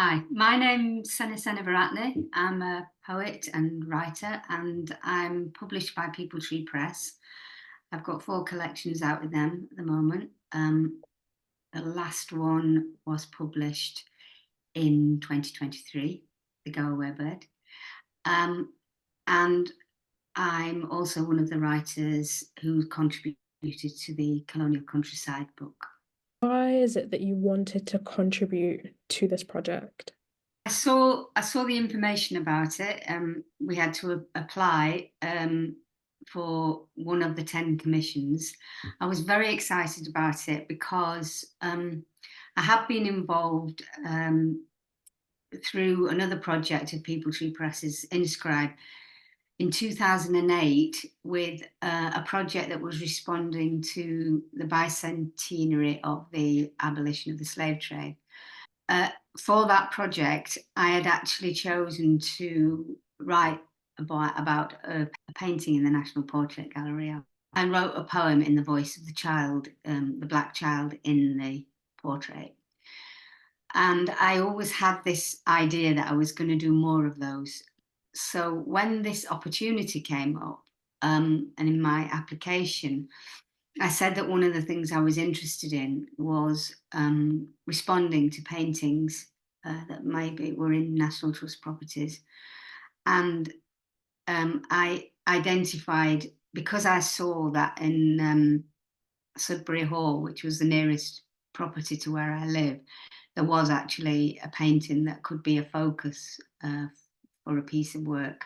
Hi, my name's Seni Seneviratne. I'm a poet and writer, and I'm published by Tree Press. I've got four collections out with them at the moment. The last one was published in 2023, The Go Away Bird. And I'm also one of the writers who contributed to the Colonial Countryside book. Why is it that you wanted to contribute to this project? I saw the information about it. We had to apply for one of the 10 commissions. I was very excited about it because I have been involved through another project of Tree Press's Inscribe in 2008 with a project that was responding to the bicentenary of the abolition of the slave trade. For that project, I had actually chosen to write about a painting in the National Portrait Gallery. I wrote a poem in the voice of the child, the black child in the portrait. And I always had this idea that I was going to do more of those. So when this opportunity came up, and in my application, I said that one of the things I was interested in was responding to paintings that maybe were in National Trust properties. And I identified, because I saw that in Sudbury Hall, which was the nearest property to where I live, there was actually a painting that could be a focus for a piece of work.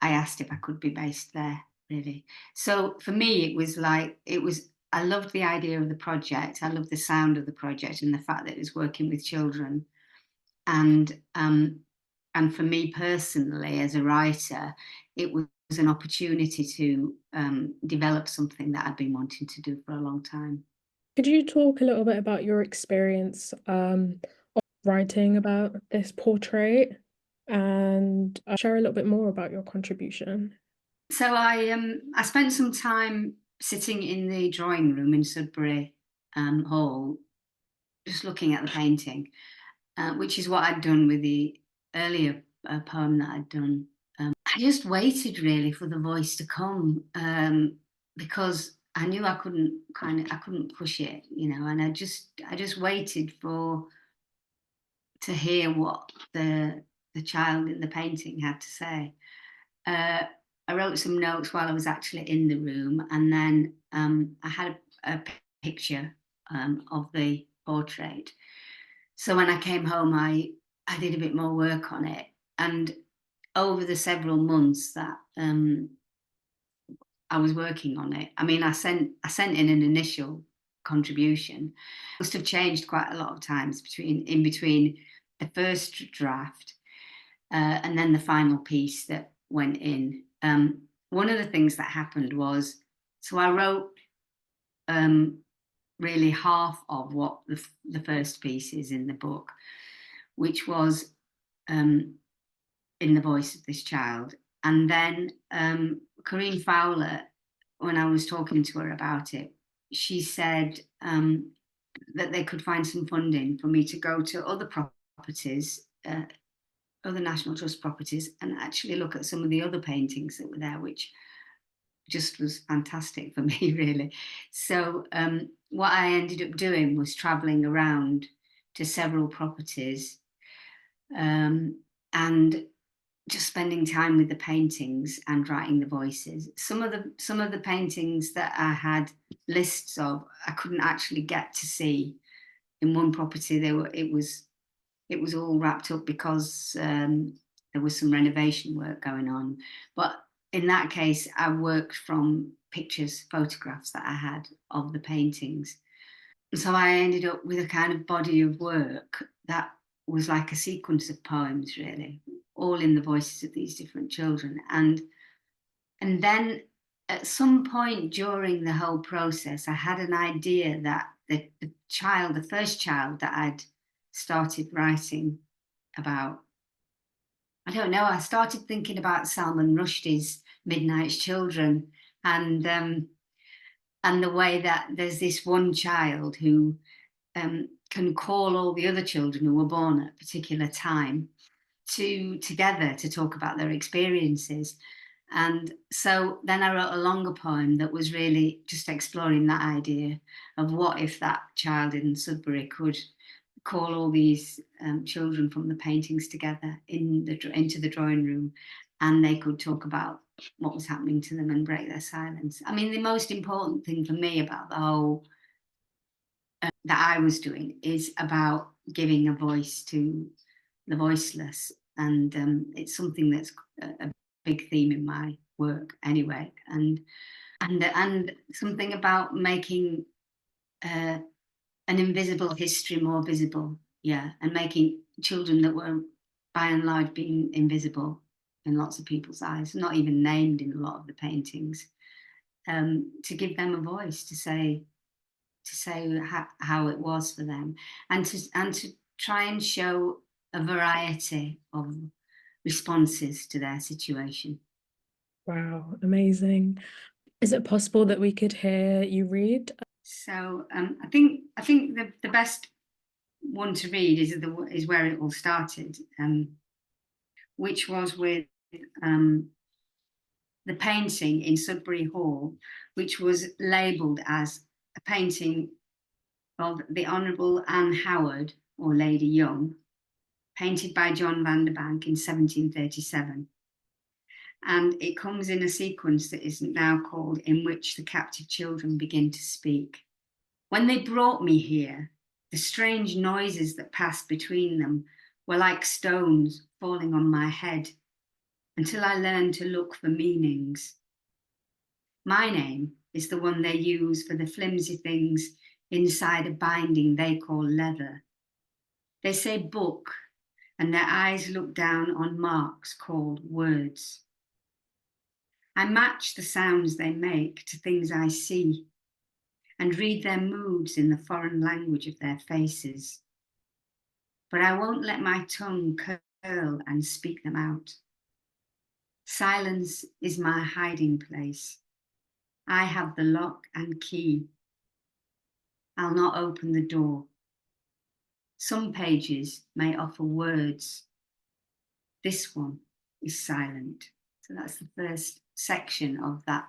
I asked if I could be based there, really. So for me, I loved the idea of the project. I loved the sound of the project and the fact that it was working with children. And for me personally, as a writer, it was an opportunity to develop something that I'd been wanting to do for a long time. Could you talk a little bit about your experience of writing about this portrait and share a little bit more about your contribution? So I spent some time sitting in the drawing room in Sudbury Hall, just looking at the painting, which is what I'd done with the earlier poem that I'd done. I just waited really for the voice to come because I knew I couldn't push it, and I just waited to hear what the child in the painting had to say. I wrote some notes while I was actually in the room, and then I had a picture of the portrait. So when I came home, I did a bit more work on it, and over the several months that I was working on it, I mean, I sent in an initial contribution. It must have changed quite a lot of times in between the first draft and then the final piece that went in. One of the things that happened was, so I wrote really half of what the first piece is in the book, which was in the voice of this child. And then Corinne Fowler, when I was talking to her about it, she said that they could find some funding for me to go to other properties, other National Trust properties, and actually look at some of the other paintings that were there, which just was fantastic for me, really. So what I ended up doing was travelling around to several properties and just spending time with the paintings and writing the voices. Some of the paintings that I had lists of, I couldn't actually get to see. In one property, it was all wrapped up because there was some renovation work going on. But in that case, I worked from photographs that I had of the paintings. So I ended up with a kind of body of work that was like a sequence of poems, really, all in the voices of these different children. And then at some point during the whole process, I had an idea that the first child that I'd started writing about, I don't know, I started thinking about Salman Rushdie's Midnight's Children, and the way that there's this one child who can call all the other children who were born at a particular time together to talk about their experiences. And so then I wrote a longer poem that was really just exploring that idea of what if that child in Sudbury could call all these children from the paintings together into the drawing room, and they could talk about what was happening to them and break their silence. I mean, the most important thing for me about the whole that I was doing is about giving a voice to the voiceless, and it's something that's a big theme in my work anyway, and something about making an invisible history more visible, yeah, and making children that were by and large being invisible in lots of people's eyes, not even named in a lot of the paintings, to give them a voice to say how it was for them, and to try and show a variety of responses to their situation. Wow, amazing. Is it possible that we could hear you read? So I think the best one to read is where it all started, which was with the painting in Sudbury Hall, which was labelled as a painting of the Honourable Anne Howard, or Lady Young, painted by John Vanderbank in 1737. And it comes in a sequence that is now called In Which the Captive Children Begin to Speak. When they brought me here, the strange noises that passed between them were like stones falling on my head, until I learned to look for meanings. My name is the one they use for the flimsy things inside a binding they call leather. They say book, and their eyes look down on marks called words. I match the sounds they make to things I see, and read their moods in the foreign language of their faces. But I won't let my tongue curl and speak them out. Silence is my hiding place. I have the lock and key. I'll not open the door. Some pages may offer words. This one is silent. So that's the first section of that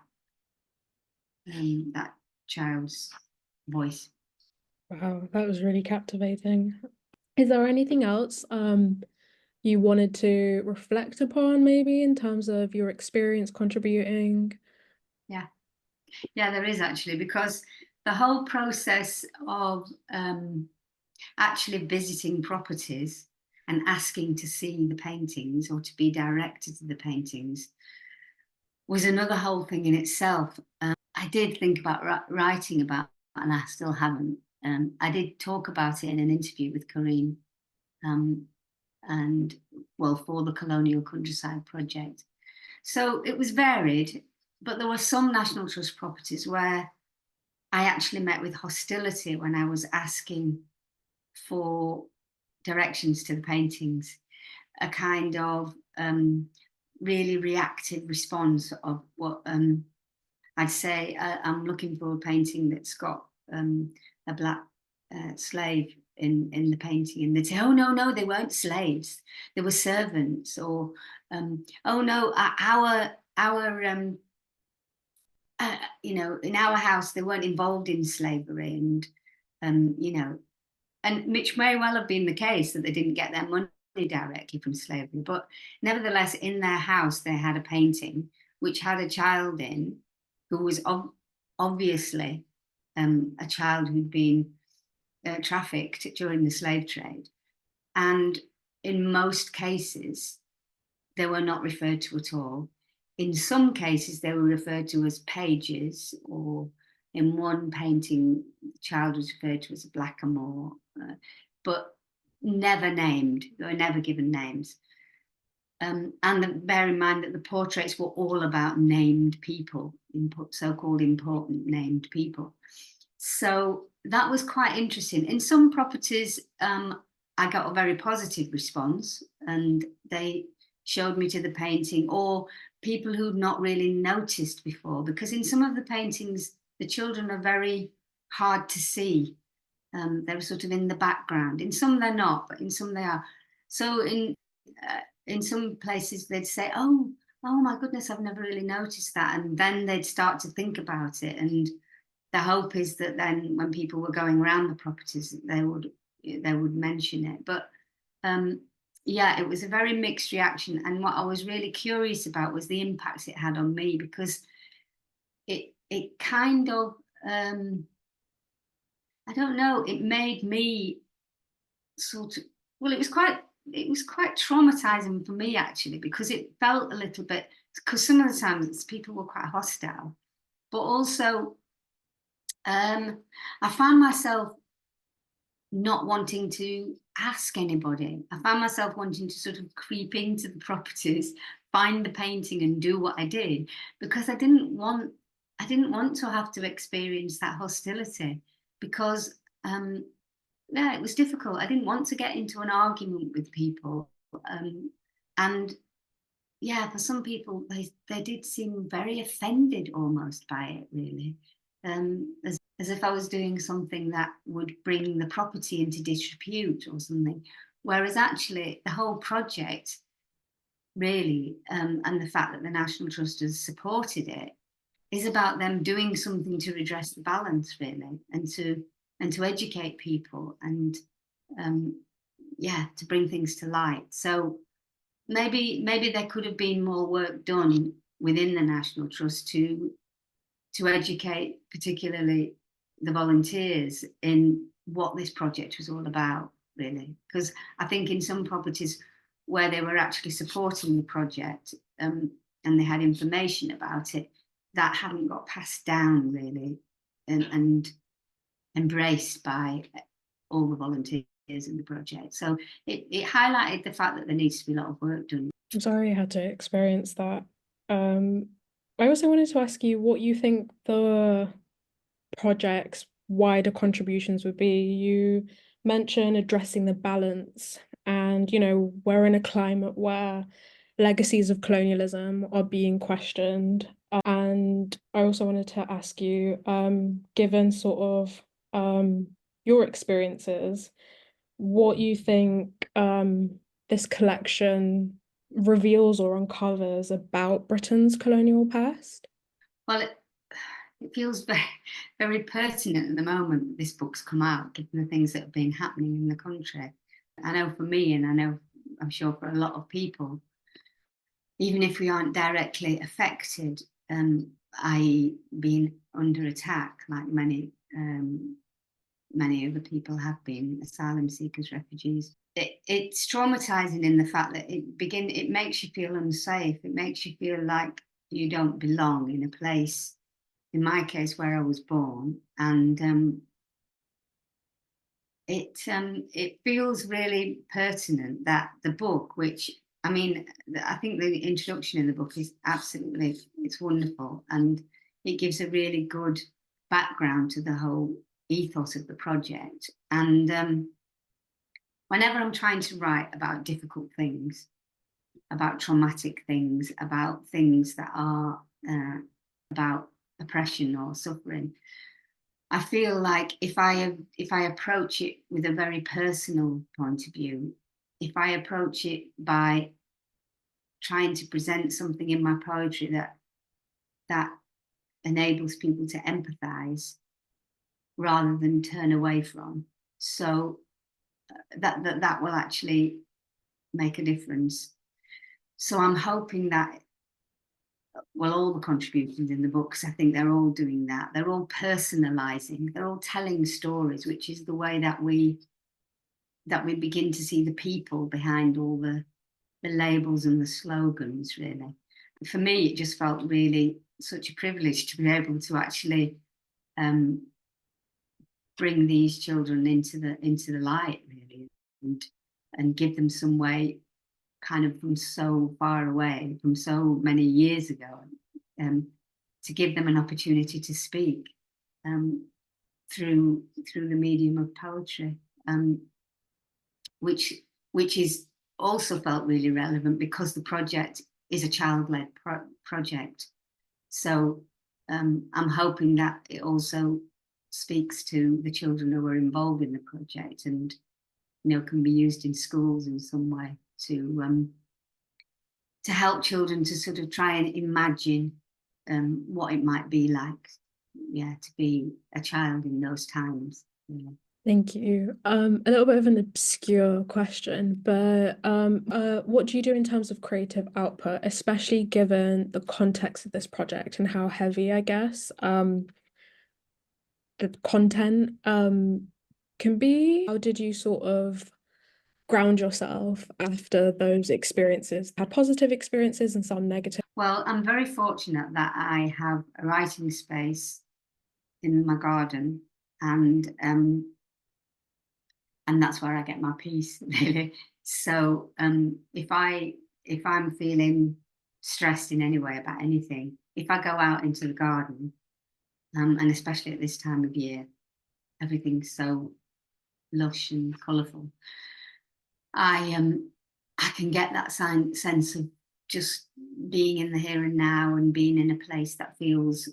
child's voice. Wow, that was really captivating. Is there anything else you wanted to reflect upon, maybe in terms of your experience contributing? Yeah, there is actually, because the whole process of actually visiting properties and asking to see the paintings or to be directed to the paintings was another whole thing in itself. I did think about writing about, and I still haven't. I did talk about it in an interview with Corinne, and well, for the Colonial Countryside Project. So it was varied, but there were some National Trust properties where I actually met with hostility when I was asking for directions to the paintings, a kind of really reactive response of what I'd say, I'm looking for a painting that's got a black slave in the painting, and they'd say, oh no, they weren't slaves, they were servants, or oh no, our you know, in our house they weren't involved in slavery, and you know, and which may well have been the case, that they didn't get their money directly from slavery, but nevertheless in their house they had a painting which had a child in who was obviously a child who'd been trafficked during the slave trade, and in most cases they were not referred to at all. In some cases they were referred to as pages, or in one painting the child was referred to as a blackamoor, but never named. They were never given names. And bear in mind that the portraits were all about named people, so-called important named people. So that was quite interesting. In some properties, I got a very positive response, and they showed me to the painting, or people who'd not really noticed before, because in some of the paintings, the children are very hard to see. They were sort of in the background. In some they're not, but in some they are. So in some places they'd say, oh my goodness, I've never really noticed that. And then they'd start to think about it. And the hope is that then when people were going around the properties, they would mention it. But yeah, it was a very mixed reaction. And what I was really curious about was the impact it had on me, because it kind of, I don't know, it made me sort of, well, it was quite traumatizing for me, actually, because it felt a little bit, because some of the times people were quite hostile, but also I found myself not wanting to ask anybody. I found myself wanting to sort of creep into the properties, find the painting and do what I did, because I didn't want to have to experience that hostility, because yeah, it was difficult. I didn't want to get into an argument with people. And yeah, for some people, they did seem very offended almost by it, really. As if I was doing something that would bring the property into disrepute or something. Whereas actually the whole project, really, and the fact that the National Trust has supported it, is about them doing something to redress the balance, really, and to educate people, and yeah, to bring things to light. So maybe there could have been more work done within the National Trust to educate particularly the volunteers in what this project was all about, really. Because I think in some properties where they were actually supporting the project, and they had information about it, that hadn't got passed down, really, and embraced by all the volunteers in the project. So it highlighted the fact that there needs to be a lot of work done. I'm sorry you had to experience that. I also wanted to ask you what you think the project's wider contributions would be. You mentioned addressing the balance, and we're in a climate where legacies of colonialism are being questioned. And I also wanted to ask you, given sort of your experiences, what you think this collection reveals or uncovers about Britain's colonial past? Well, it feels very, very pertinent at the moment that this book's come out, given the things that have been happening in the country. I know for me, and I'm sure for a lot of people, even if we aren't directly affected, i.e. being under attack, like many other people have been, asylum seekers, refugees. It's traumatizing in the fact that it makes you feel unsafe. It makes you feel like you don't belong in a place, in my case, where I was born. And it feels really pertinent that the book, which, I mean, I think the introduction in the book is absolutely, it's wonderful, and it gives a really good background to the whole ethos of the project. And whenever I'm trying to write about difficult things, about traumatic things, about things that are about oppression or suffering, I feel like if I approach it with a very personal point of view, if I approach it by trying to present something in my poetry that enables people to empathize rather than turn away from, so that will actually make a difference. So I'm hoping that, well, all the contributions in the books, I think they're all doing that. They're all personalizing. They're all telling stories, which is the way that we begin to see the people behind all the labels and the slogans, really. For me, it just felt really such a privilege to be able to actually bring these children into the light, really, and give them some way, kind of from so far away, from so many years ago, to give them an opportunity to speak through the medium of poetry, which is also felt really relevant because the project is a child-led project. So I'm hoping that it also speaks to the children who are involved in the project, and can be used in schools in some way to help children to sort of try and imagine what it might be like, to be a child in those times. Thank you. A little bit of an obscure question, but what do you do in terms of creative output, especially given the context of this project and how heavy, I guess, the content can be? How did you sort of ground yourself after those experiences? Had positive experiences and some negative? Well, I'm very fortunate that I have a writing space in my garden, and that's where I get my peace, really. So if I'm feeling stressed in any way about anything, if I go out into the garden, and especially at this time of year, everything's so lush and colourful, I can get that sense of just being in the here and now and being in a place that feels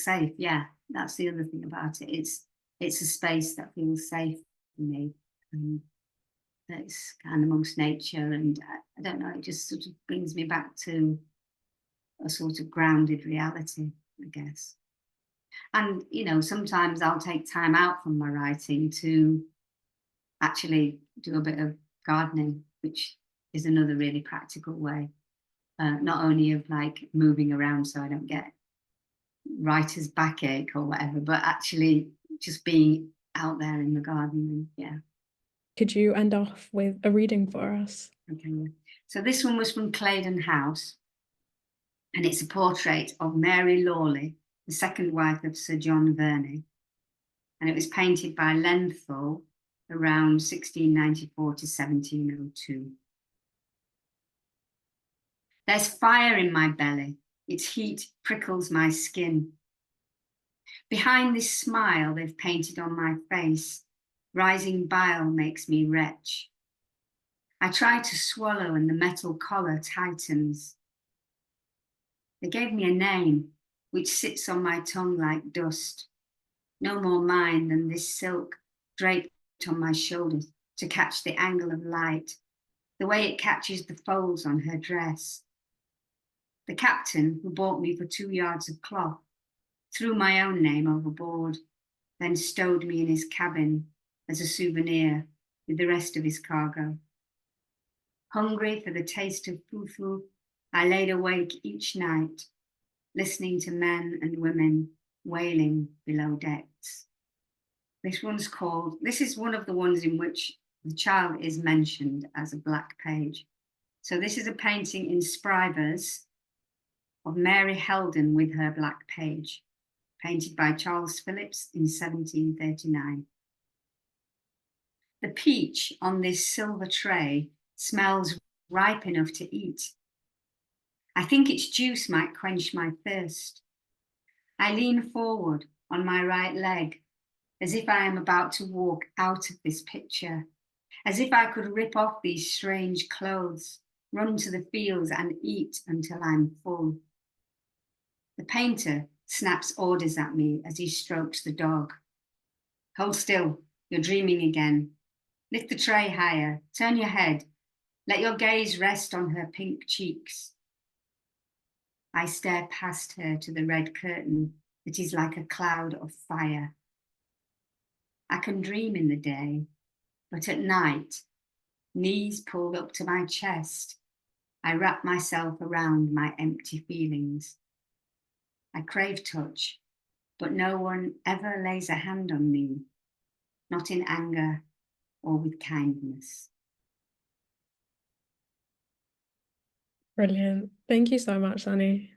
safe. Yeah, that's the other thing about it. It's a space that feels safe for me. That's kind of amongst nature, and I don't know, it just sort of brings me back to a sort of grounded reality, I guess. And sometimes I'll take time out from my writing to actually do a bit of gardening, which is another really practical way, not only of like moving around so I don't get writer's backache or whatever, but actually just being out there in the garden. Yeah. Could you end off with a reading for us? Okay. So this one was from Claydon House, and it's a portrait of Mary Lawley, the second wife of Sir John Verney, and it was painted by Lenthal around 1694 to 1702. There's fire in my belly, its heat prickles my skin. Behind this smile they've painted on my face, rising bile makes me retch. I try to swallow and the metal collar tightens. They gave me a name, which sits on my tongue like dust. No more mine than this silk draped on my shoulders to catch the angle of light, the way it catches the folds on her dress. The captain, who bought me for 2 yards of cloth, threw my own name overboard, then stowed me in his cabin as a souvenir with the rest of his cargo. Hungry for the taste of fufu, I laid awake each night, listening to men and women wailing below decks. This is one of the ones in which the child is mentioned as a black page. So this is a painting in Scribers of Mary Heldon with her black page, painted by Charles Phillips in 1739. The peach on this silver tray smells ripe enough to eat. I think its juice might quench my thirst. I lean forward on my right leg, as if I am about to walk out of this picture, as if I could rip off these strange clothes, run to the fields and eat until I'm full. The painter snaps orders at me as he strokes the dog. Hold still, you're dreaming again. Lift the tray higher, turn your head, let your gaze rest on her pink cheeks. I stare past her to the red curtain that is like a cloud of fire. I can dream in the day, but at night, knees pulled up to my chest, I wrap myself around my empty feelings. I crave touch, but no one ever lays a hand on me, not in anger or with kindness. Brilliant. Thank you so much, Seni.